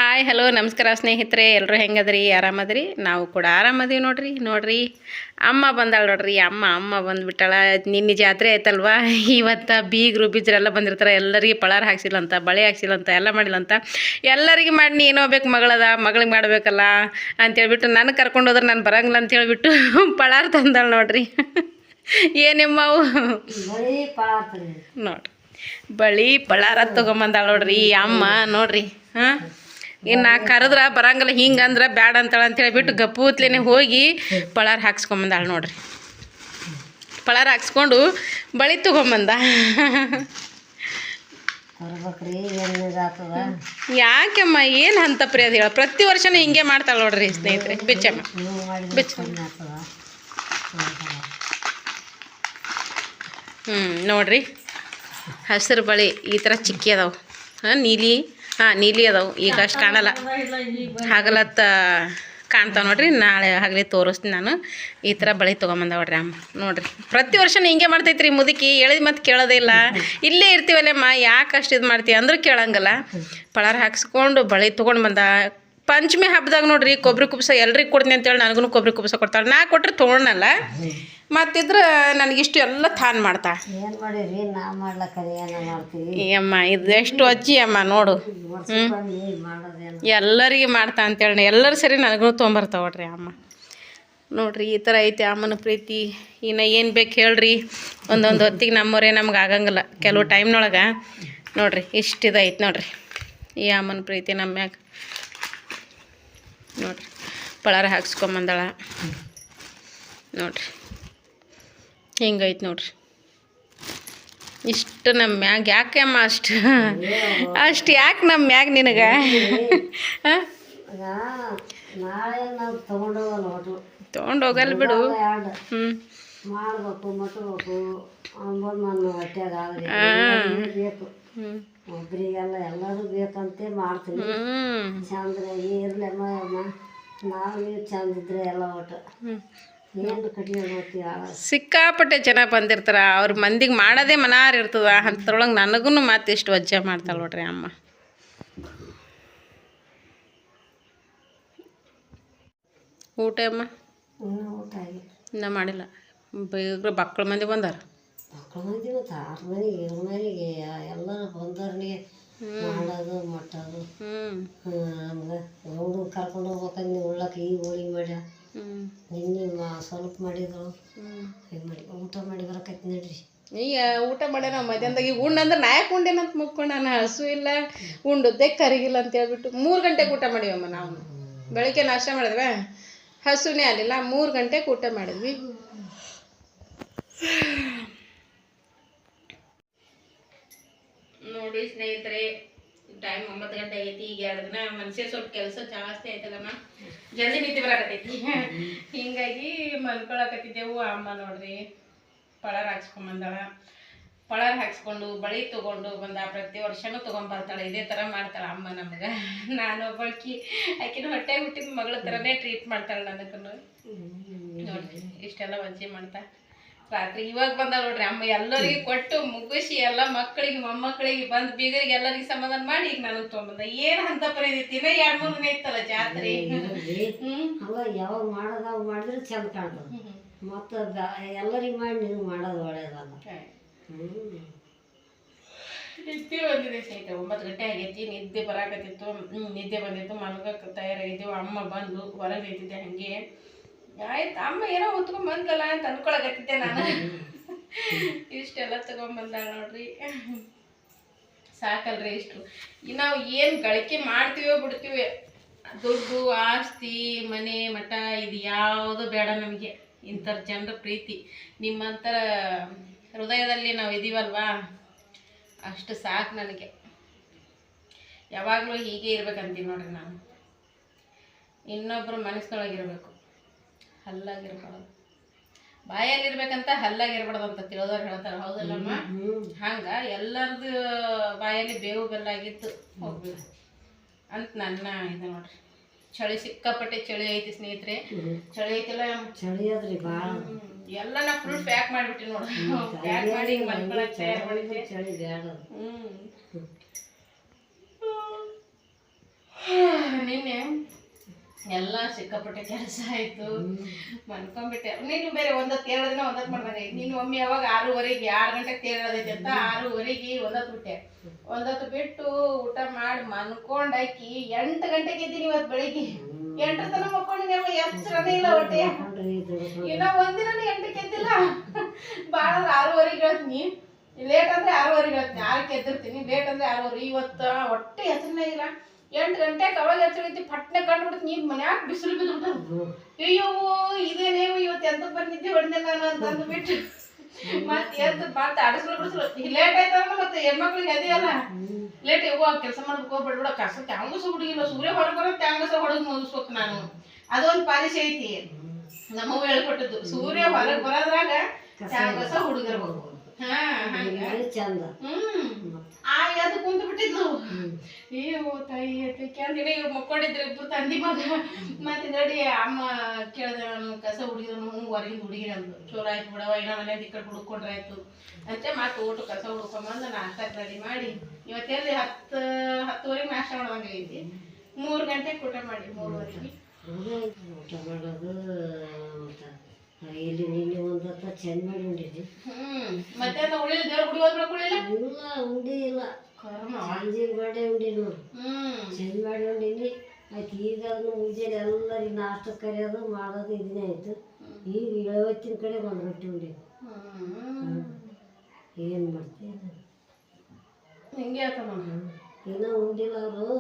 Hi hello ನಮಸ್ಕಾರ ಸ್ನೇಹಿತರೆ, ಎಲ್ಲರೂ ಹೆಂಗದ್ರಿ? ಆರಾಮದ್ರಿ? ನಾವು ಕೂಡ ಆರಾಮದೀವಿ ನೋಡ್ರಿ. ಅಮ್ಮ ಬಂದಾಳ ನೋಡ್ರಿ. ಅಮ್ಮ ಬಂದುಬಿಟ್ಟಾಳ. ನಿನ್ನೆ ಜಾತ್ರೆ ಆಯ್ತಲ್ವಾ, ಇವತ್ತು ಬೀಗರು ಬೀಜರೆಲ್ಲ ಬಂದಿರ್ತಾರೆ. ಎಲ್ಲರಿಗೆ ಪಳಾರ ಹಾಕ್ಸಿಲ್ಲಂತ, ಬಳೆ ಹಾಕ್ಸಿಲ್ಲಂತ, ಎಲ್ಲ ಮಾಡಿಲ್ಲಂತ. ಎಲ್ಲರಿಗೆ ಮಾಡಿ ಏನೋ ಬೇಕು, ಮಗಳಿಗೆ ಮಾಡಬೇಕಲ್ಲ ಅಂತೇಳ್ಬಿಟ್ಟು ನನಗೆ ಕರ್ಕೊಂಡು ಹೋದ್ರೆ ನಾನು ಬರಂಗಿಲ್ಲ ಅಂತ ಹೇಳ್ಬಿಟ್ಟು ಪಳಾರ ತಂದಾಳ ನೋಡ್ರಿ. ಏನೆಮ್ಮವು ನೋಡ್ರಿ, ಬಳಿ ಪಳಾರ ತೊಗೊಂಬಂದಾಳ ನೋಡ್ರಿ ಅಮ್ಮ. ನೋಡ್ರಿ ಇನ್ನು ಕರೆದ್ರೆ ಬರಂಗಿಲ್ಲ, ಹಿಂಗಂದ್ರೆ ಬ್ಯಾಡ ಅಂತಾಳ ಅಂತ ಹೇಳ್ಬಿಟ್ಟು ಗಪ್ಪೂತ್ಲೇನೆ ಹೋಗಿ ಪಳಾರ ಹಾಕ್ಸ್ಕೊಂಬಂದಾಳ ನೋಡ್ರಿ. ಪಳಾರ ಹಾಕ್ಸ್ಕೊಂಡು ಬಳಿ ತೊಗೊಂಬಂದ. ಯಾಕೆಮ್ಮ ಏನು ಅಂತ ಪ್ರಿಯ ಅದು ಹೇಳ? ಪ್ರತಿ ವರ್ಷನೂ ಹಿಂಗೆ ಮಾಡ್ತಾಳೆ ನೋಡ್ರಿ ಸ್ನೇಹಿತರೆ. ಬಿಚ್ಚಮ್ಮ ನೋಡ್ರಿ, ಹಸಿರು ಬಳಿ ಈ ಥರ ಚಿಕ್ಕಿ ಅದಾವೆ. ನೀಲಿ ಅದಾವೆ. ಈಗ ಅಷ್ಟು ಕಾಣಲ್ಲ, ಹಗಲತ್ತ ಕಾಣ್ತಾವೆ ನೋಡ್ರಿ. ನಾಳೆ ಹಗಲಿ ತೋರಿಸ್ತೀನಿ ನಾನು. ಈ ಥರ ಬಳಿ ತೊಗೊಂಬಂದ ನೋಡ್ರಿ ಅಮ್ಮ. ನೋಡ್ರಿ, ಪ್ರತಿ ವರ್ಷನೂ ಹಿಂಗೆ ಮಾಡ್ತೈತ್ರಿ ಮುದುಕಿ. ಹೇಳಿದ ಮತ್ತೆ ಕೇಳೋದೇ ಇಲ್ಲ. ಇಲ್ಲೇ ಇರ್ತೀವಲ್ಲಮ್ಮ, ಯಾಕೆ ಅಷ್ಟು ಇದು ಮಾಡ್ತೀವಿ ಅಂದ್ರೂ ಕೇಳಂಗಲ್ಲ. ಪಳಾರ ಹಾಕ್ಸ್ಕೊಂಡು ಬಳಿ ತೊಗೊಂಡು ಬಂದ. ಪಂಚಮಿ ಹಬ್ಬದಾಗ ನೋಡ್ರಿ ಕೊಬ್ಬರಿ ಕುಬ್ಸ ಎಲ್ರಿಗೆ ಕೊಡ್ತೀನಿ ಅಂತೇಳಿ ನನಗೂ ಕೊಬ್ಬರಿ ಕುಬ್ಸ ಕೊಡ್ತಾಳೆ. ನಾ ಕೊಟ್ಟರೆ ತೊಗೊಳಲ್ಲ, ಮತ್ತಿದ್ರೆ ನನಗಿಷ್ಟು ಎಲ್ಲ ತಾನು ಮಾಡ್ತಾ. ಅಮ್ಮ ಇದು ಎಷ್ಟು ಅಜ್ಜಿ ಅಮ್ಮ ನೋಡು. ಎಲ್ಲರಿಗೆ ಮಾಡ್ತಾ ಅಂತೇಳಿ ಎಲ್ಲರೂ ಸರಿ ನನಗೂ ತೊಗೊಂಬರ್ತಾವ ನೋಡ್ರಿ ಅಮ್ಮ. ನೋಡ್ರಿ ಈ ಥರ ಐತೆ ಅಮ್ಮನ ಪ್ರೀತಿ. ಇನ್ನು ಏನು ಬೇಕು ಹೇಳ್ರಿ, ಒಂದೊಂದು ಹೊತ್ತಿಗೆ ನಮ್ಮವರೇ ನಮ್ಗೆ ಆಗಂಗಿಲ್ಲ ಕೆಲವು ಟೈಮ್ನೊಳಗೆ. ನೋಡ್ರಿ ಇಷ್ಟಿದೈತೆ ನೋಡ್ರಿ ಈ ಅಮ್ಮನ ಪ್ರೀತಿ ನಮ್ಮ ಮ್ಯಾಗ. ನೋಡ್ರಿ ಪಳಾರ ಹಾಕ್ಸ್ಕೊಂಬಂದಾಳ ನೋಡ್ರಿ. ಹಿಂಗೈತೆ ನೋಡ್ರಿ. ಇಷ್ಟು ನಮ್ಮ ಮ್ಯಾಗ ಯಾಕೆ ಅಮ್ಮ ಅಷ್ಟು ಯಾಕೆ ನಮ್ಮ ಮ್ಯಾಗ ನಿನಗೆ? ತೊಗೊಂಡು ಹೋಗಲ್ಲ ಬಿಡು. ಒಬ್ರಿಗೆಲ್ಲ ಎಲ್ಲರೂ ಬೇಕಂತೆ ಮಾಡ್ತೀನಿ. ಚಂದ ಇರ್ಲಮ್ಮ ನಾವು ನೀವು ಚಂದ ಇದ್ರೆ ಎಲ್ಲ ಒಟ್ಟು ಏನು ಕಟ್ಟಿ ಸಿಕ್ಕಾಪಟ್ಟೆ ಜನ ಬಂದಿರ್ತಾರ. ಅವ್ರ ಮಂದಿಗೆ ಮಾಡೋದೇ ಮನಾರ್ ಇರ್ತದ. ಅಂಥದ್ರೊಳಗೆ ನನಗೂ ಮತ್ತೆ ಇಷ್ಟು ವಜ್ಜೆ ಮಾಡ್ತಾಳೆ ನೋಡ್ರಿ ಅಮ್ಮ. ಊಟ ಅಮ್ಮ ಊಟ ಆಗಿ ಇನ್ನೂ ಮಾಡಿಲ್ಲ. ಬೀಗ್ರು ಮಕ್ಕಳ ಮಂದಿ ಬಂದಾರ. ಮಕ್ಕಳ ಮಂದಿ ಮತ್ತು 6 ಮನೆಗೆ 7 ಮನೆಗೆ ಎಲ್ಲರೂ ಬಂದವ್ರಿಗೆ ಮಾಡೋದು ಮಟ್ಟೋದು. ನಮ್ಗೆ ಹುಡುಗ ಕರ್ಕೊಂಡು ಹೋಗ್ಬೇಕಂದು ಉಳ್ಳಕ್ಕೆ ಈಗ ಹೋಳಿಗೆ ಮಾಡ್ಯ. ನಿನ್ನೆ ಸ್ವಲ್ಪ ಮಾಡಿದ್ರು. ಮಾಡಿ ಊಟ ಮಾಡಿ ಬರಕೈತಿ ನೋಡ್ರಿ. ಈಗ ಊಟ ಮಾಡ್ಯ ನಾವು ಮಧ್ಯಾಹ್ನದಾಗ. ಈಗ ಉಣ್ಣಂದ್ರೆ ನಾಯಕ್ ಉಂಡೇನಂತ ಮುಕ್ಕೊಂಡು ನಾನು ಹಸು ಇಲ್ಲ ಉಂಡುದ್ದೆ ಕರಿಗಿಲ್ಲ ಅಂತ ಹೇಳ್ಬಿಟ್ಟು 3 ಗಂಟೆಗೆ ಊಟ ಮಾಡಿವಮ್ಮ ನಾವು. ಬೆಳಗ್ಗೆ ನಾಷ್ಟ ಮಾಡಿದ್ವಿ, ಹಸುನೇ ಆಗಲಿಲ್ಲ. 3 ಗಂಟೆಗೆ ಊಟ ಮಾಡಿದ್ವಿ. ನೋಡಿ ಸ್ನೇಹಿತರೆ, ಟೈಮ್ 9 ಗಂಟೆ ಆಗೈತಿ. ಈಗ 2 ದಿನ ಮನುಷ್ಯ ಸ್ವಲ್ಪ ಕೆಲಸ ಜಾಸ್ತಿ ಆಯ್ತಲ್ಲಮ್ಮ, ಜಲ್ದಿ ನಿದ್ದೆ ಬರಾಕತ್ತೈತಿ. ಹಿಂಗಾಗಿ ಮಲ್ಕೊಳಕತ್ತಿದ್ದೆವು. ಅಮ್ಮ ನೋಡ್ರಿ ಪಳಾರ ಹಾಕ್ಸ್ಕೊಂಬಂದಾಳ. ಪಳಾರ ಹಾಕ್ಸ್ಕೊಂಡು ಬಳಿ ತೊಗೊಂಡು ಬಂದ. ಪ್ರತಿ ವರ್ಷನೂ ತೊಗೊಂಬರ್ತಾಳೆ. ಇದೇ ಥರ ಮಾಡ್ತಾಳೆ ಅಮ್ಮ ನಮ್ಗೆ. ನಾನು ಆಕಿನ ಹೊಟ್ಟೆಗೆ ಹುಟ್ಟಿದ ಮಗಳ ಥರನೇ ಟ್ರೀಟ್ ಮಾಡ್ತಾಳೆ ನನಗೂ. ನೋಡ್ರಿ ಇಷ್ಟೆಲ್ಲ ವಜ್ಜೆ ಮಾಡ್ತಾ. ರಾತ್ರಿ ಇವಾಗ ಬಂದ ನೋಡ್ರಿ ಅಮ್ಮ. ಎಲ್ಲರಿಗೆ ಕೊಟ್ಟು ಮುಗಿಸಿ ಎಲ್ಲ ಮಕ್ಕಳಿಗೆ ಮೊಮ್ಮಕ್ಕಳಿಗೆ ಬಂದು ಬೀಗರಿಗೆ ಎಲ್ಲರಿಗೆ ಸಮಾಧಾನ ಮಾಡಿ ಈಗ ನನಗೆ ತೊಗೊಂಬಂದ. ಏನು ಅಂತ ಪರಿದೈತಿ. ಇನ್ನೂ 2-3 ದಿನ ಇತ್ತಲ್ಲ ಜಾತ್ರೆ. ಯಾವಾಗ ಮಾಡೋದಾಗ ಮಾಡಿದ್ರೆ ಚಂದ ಕಾಣ್ತದೆ. ಮತ್ತು ಎಲ್ಲರಿಗೆ ಮಾಡಿ ನೀವು ಮಾಡೋದು ಒಳ್ಳೇದಲ್ಲ. ನಿದ್ದೆ ಬಂದಿದೆ ಸ್ನೇಹಿತರೆ. 9 ಗಂಟೆ ಆಗೈತಿ. ನಿದ್ದೆ ಬರಾಕತ್ತಿತ್ತು. ನಿದ್ದೆ ಬಂದಿತ್ತು. ಮಲ್ಗಕ್ಕೆ ತಯಾರಾಗಿದ್ದೆವು. ಅಮ್ಮ ಬಂದು ಹೊರಗೆ ನಿಂತಿದ್ದೆ ಹಂಗೆ. ಆಯ್ತು ಅಮ್ಮ ಏನೋ ಹೊತ್ಕೊಂಡ್ ಬಂದಲ್ಲ ಅಂತ ಅನ್ಕೊಳಕತ್ತಿದ್ದೆ ನಾನು. ಇಷ್ಟೆಲ್ಲ ತಗೊಂಬಂದಾಳ ನೋಡ್ರಿ. ಸಾಕಲ್ರಿ ಇಷ್ಟು. ನಾವು ಏನು ಗಳಿಕೆ ಮಾಡ್ತೀವೋ ಬಿಡ್ತೀವಿ, ದುಡ್ಡು ಆಸ್ತಿ ಮನೆ ಮಠ ಇದು ಯಾವುದು ಬೇಡ ನಮಗೆ. ಇಂಥರ ಜನರ ಪ್ರೀತಿ ನಿಮ್ಮಂಥರ ಹೃದಯದಲ್ಲಿ ನಾವು ಇದೀವಲ್ವಾ, ಅಷ್ಟು ಸಾಕು ನನಗೆ. ಯಾವಾಗಲೂ ಹೀಗೆ ಇರ್ಬೇಕಂತೀವಿ ನೋಡ್ರಿ ನಾನು. ಇನ್ನೊಬ್ಬರು ಮನಸ್ಸೊಳಗಿರ್ಬೇಕು, ಹಲ್ಲಾಗಿರ್ಬಾರ್ದು. ಬಾಯಲ್ಲಿರ್ಬೇಕಂತ ಹಲ್ಲಾಗಿರ್ಬಾರ್ದು ಅಂತ ತಿಳಿದವ್ರು ಹೇಳ್ತಾರೆ. ಹೌದಲ್ಲಮ್ಮ? ಹಂಗೆ ಎಲ್ಲರದು ಬಾಯಲ್ಲಿ ಬೇವು ಬೆಲ್ಲ ಆಗಿತ್ತು ಹೋಗ್ಬೇಕು ಅಂತ ನನ್ನ ಇದು ನೋಡ್ರಿ. ಚಳಿ ಸಿಕ್ಕಾಪಟ್ಟೆ ಚಳಿ ಐತಿ ಸ್ನೇಹಿತರೆ. ಚಳಿ ಐತಿಲ್ಲ, ಚಳಿ ಅದ್ರಿ ಭಾಳ. ಎಲ್ಲ ನಾ ಫುಲ್ ಪ್ಯಾಕ್ ಮಾಡಿಬಿಟ್ಟು ನೋಡು. ಪ್ಯಾಕ್ ಮಾಡಿ ಮಲ್ಕೊಳಕ್ಕೆ ತಯಾರು ಮಾಡಿದ್ದೆ. ಚಳಿ ಬೇಡ. ನಿನ್ನೆ ಎಲ್ಲ ಸಿಕ್ಕಾಪಟ್ಟೆ ಕೆಲಸ ಆಯ್ತು, ಮನ್ಕೊಂಡ್ಬಿಟ್ಟೆ. ನೀನು ಬೇರೆ ಒಂದತ್ತು 2 ದಿನ ಒಂದತ್ತು ಮಾಡ್ದಂಗೆ ನೀನು ಒಮ್ಮೆ ಯಾವಾಗ 6:30ಗೆ 6 ಗಂಟೆಗೆ ತೇರದೈತೆ ಅಂತ 6:30ಗೆ ಒಂದತ್ತು ಬಿಟ್ಟೆ. ಒಂದತ್ತು ಬಿಟ್ಟು ಊಟ ಮಾಡಿ ಮನ್ಕೊಂಡಾಕಿ 8 ಗಂಟೆಗೆ ಇದ್ದೀನಿ ಇವತ್ತು ಬೆಳಿಗ್ಗೆ. 8 ತನಕ ಮಕ್ಕೊಂಡಿನಿ, ಎಚ್ಚರನೇ ಇಲ್ಲ ಹೊಟ್ಟೆ. ಇನ್ನ ಒಂದಿನ 8ಕ್ಕೆ ಎದ್ದಿಲ್ಲ. ಭಾಳ 6:30ಗೆ ಹೇಳ್ತೀನಿ, ಲೇಟ್ ಅಂದ್ರೆ 6:30ಗೆ ಹೇಳ್ತೀನಿ, 6ಕ್ಕೆ ಎದ್ದಿರ್ತೀನಿ. ಲೇಟ್ ಅಂದ್ರೆ 6:30. ಇವತ್ತು ಹೊಟ್ಟೆ ಎಚ್ಚರನೇ ಇಲ್ಲ. 8 ಗಂಟೆಗೆ ಅವಾಗ ಎಚ್ಚರೈತಿ, ಪಟ್ನೆ ಕಂಡುಬಿಡ್ತೀನಿ. ಈಗ ಮನ್ಯಾಗ ಬಿಸಿಲು ಬಿದ್ದುಬಿಟ್ಟು ಅಯ್ಯೋ ಇದೇನೇವು ಇವತ್ತು ಎಂತಕ್ಕೆ ಬಂದಿದ್ದೆ ಹೊಡೆದೆ ನಾನು ಅಂತ ಅಂದ್ಬಿಟ್ಟು ಮತ್ತೆ ಎದ್ದು ಮತ್ತೆ ಅಡಿಸ್ಲು ಬಿಡಿಸ್ಲು. ಈಗ ಲೇಟ್ ಆಯ್ತಂದ್ರೆ ಮತ್ತೆ ಹೆಣ್ಮಕ್ಳಿಗೆ ಅದೇಯಲ್ಲ, ಲೇಟ್ ಇವಾಗ ಕೆಲಸ ಮಾಡ್ಬೇಕು ಹೋಗ್ಬಿಡ್ಬಿಡ. ಕಸ ತ್ಯಾಂಗಸ ಹುಡುಗಿಲ್ಲ, ಸೂರ್ಯ ಹೊರಗೆ ಬರೋ ತ್ಯಾಂಗಸ ಹೊಡೆದು ಮುಗಿಸ್ಬೇಕು ನಾನು. ಅದೊಂದು ಪಾಲಿಸಿ ಐತಿ, ನಮ್ಮವ್ವ ಹೇಳ್ಕೊಟ್ಟದ್ದು. ಸೂರ್ಯ ಹೊರಗೆ ಬರೋದ್ರಾಗ ತ್ಯಾಂಗಸ ಹುಡುಗಿರ್ಬೇಕು. ಹಾ ಚಂದ. ಆ ಎದ್ದು ಕುಂತು ಬಿಟ್ಟಿದ್ಲು. ಅಯ್ಯೋ ತಾಯಿ ಅಂದಿನ ಇವ್ರು ಮಕ್ಕೊಂಡಿದ್ರು ಇಬ್ರು ತಂದಿ ಮಗ. ಮತ್ತೆ ನೋಡಿ ಅಮ್ಮ ಕೇಳ್ದೆ ನಾನು, ಕಸ ಹುಡುಗಿದನು. ಹೊರಗಿಂದ ಹುಡುಗಿ ಅಂದ್ರು. ಚಲೋ ಆಯ್ತು ಬಿಡವ, ಏನೋ ಮನೇದು ಈ ಕಡೆ ಹುಡುಕೊಂಡ್ರೆ ಆಯ್ತು ಅಂತ ಮತ್ತೆ ಊಟ ಕಸ ಹುಡ್ಕೊಂಬಂದು ನಾಷ್ಟಕ್ಕೆ ರೆಡಿ ಮಾಡಿ ಇವತ್ತೆಲ್ಲಿ 10:30ಗೆ ನಾಷ್ಟ ಮಾಡೋದಂಗೆ ಐತಿ. 3 ಗಂಟೆಗೆ ಊಟ ಮಾಡಿ 3:30ಗೆ ಊಟ ಮಾಡೋದು. ಇಲ್ಲಿ ನಿನ್ನೆ ಒಂದತ್ತ ಚೆಂದ ಮಾಡಿ ಉಂಡಿದ್ವಿ. ಮತ್ತೆ ಉಳಿಲ್ಲ, ದೇವ್ರ ಗುಡಿ ಹೋದ್ಬಿಡಕ್ ಉಳಿಲ್ಲ. ಇಲ್ಲ ಉಂಡಿ ಇಲ್ಲ, ಸಂಜೆ ಬಡೆ ಉಂಡಿ ನೋಡು. ಚೆಂದ ಮಾಡಿ ಉಂಡಿನಿ. ಆಯ್ತು ಈಗ ಅದನ್ನು ಮುಂಜಾನೆ ಎಲ್ಲರಿಗೆ ನಾಷ್ಟಕ್ಕೆ ಕರೆಯೋದು ಮಾಡೋದು ಇದನ್ನೇ ಆಯ್ತು. ಈಗ 70 ಕಡೆ 1 ರೊಟ್ಟಿ ಉಂಡಿ. ಏನು ಮಾಡ್ತೀನಿ ಹಿಂಗೆ ಆಯ್ತಮ್ಮ. ಇನ್ನೂ ಉಂಡಿಲ್ಲ ಅವರು.